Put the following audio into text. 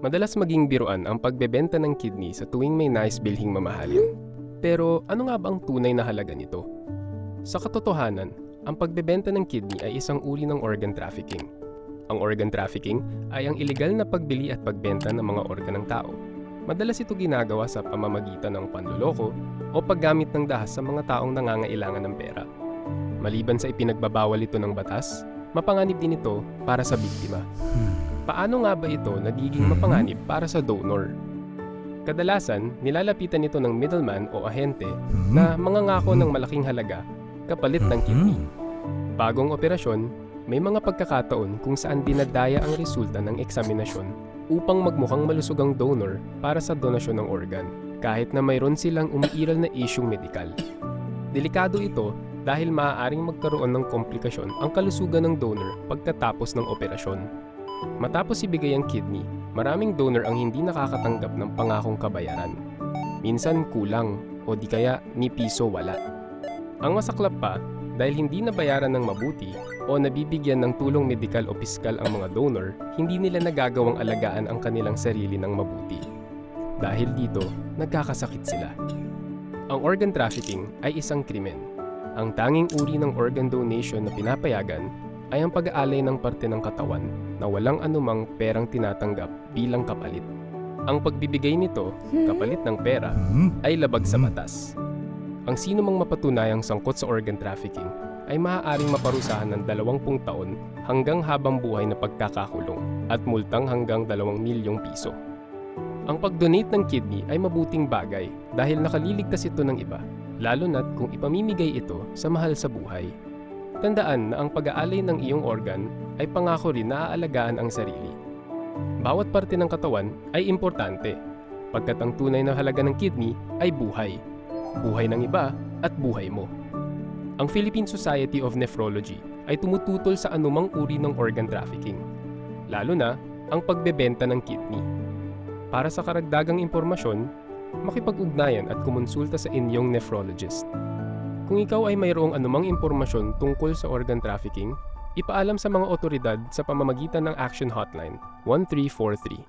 Madalas maging biruan ang pagbebenta ng kidney sa tuwing may nais bilhing mamahalin. Pero ano nga ba ang tunay na halaga nito? Sa katotohanan, ang pagbebenta ng kidney ay isang uri ng organ trafficking. Ang organ trafficking ay ang ilegal na pagbili at pagbenta ng mga organ ng tao. Madalas ito ginagawa sa pamamagitan ng panloloko o paggamit ng dahas sa mga taong nangangailangan ng pera. Maliban sa ipinagbabawal ito ng batas, mapanganib din ito para sa biktima. Paano nga ba ito nagiging mapanganib para sa donor? Kadalasan, nilalapitan ito ng middleman o ahente na mangangako ng malaking halaga kapalit ng kidney. Bagong operasyon, may mga pagkakataon kung saan dinadaya ang resulta ng eksaminasyon upang magmukhang malusog ang donor para sa donasyon ng organ, kahit na mayroon silang umiiral na isyung medikal. Delikado ito dahil maaaring magkaroon ng komplikasyon ang kalusugan ng donor pagkatapos ng operasyon. Matapos ibigay ang kidney, maraming donor ang hindi nakakatanggap ng pangakong kabayaran. Minsan kulang o di kaya ni piso wala. Ang masaklap pa, dahil hindi nabayaran ng mabuti o nabibigyan ng tulong medikal o piskal ang mga donor, hindi nila nagagawang alagaan ang kanilang sarili ng mabuti. Dahil dito, nagkakasakit sila. Ang organ trafficking ay isang krimen. Ang tanging uri ng organ donation na pinapayagan ay ang pag-aalay ng parte ng katawan na walang anumang perang tinatanggap bilang kapalit. Ang pagbibigay nito, kapalit ng pera, ay labag sa batas. Ang sino mang mapatunayang sangkot sa organ trafficking ay maaaring maparusahan ng 20 taon hanggang habang buhay na pagkakakulong at multang hanggang 2 milyong piso. Ang pag-donate ng kidney ay mabuting bagay dahil nakaliligtas ito ng iba, lalo na't kung ipamimigay ito sa mahal sa buhay. Tandaan na ang pag-aalay ng iyong organ ay pangako rin na aalagaan ang sarili. Bawat parte ng katawan ay importante, pagkat ang tunay na halaga ng kidney ay buhay. Buhay ng iba at buhay mo. Ang Philippine Society of Nephrology ay tumututol sa anumang uri ng organ trafficking, lalo na ang pagbebenta ng kidney. Para sa karagdagang impormasyon, makipag-ugnayan at kumonsulta sa inyong nephrologist. Kung ikaw ay mayroong anumang impormasyon tungkol sa organ trafficking, ipaalam sa mga otoridad sa pamamagitan ng Action Hotline 1343.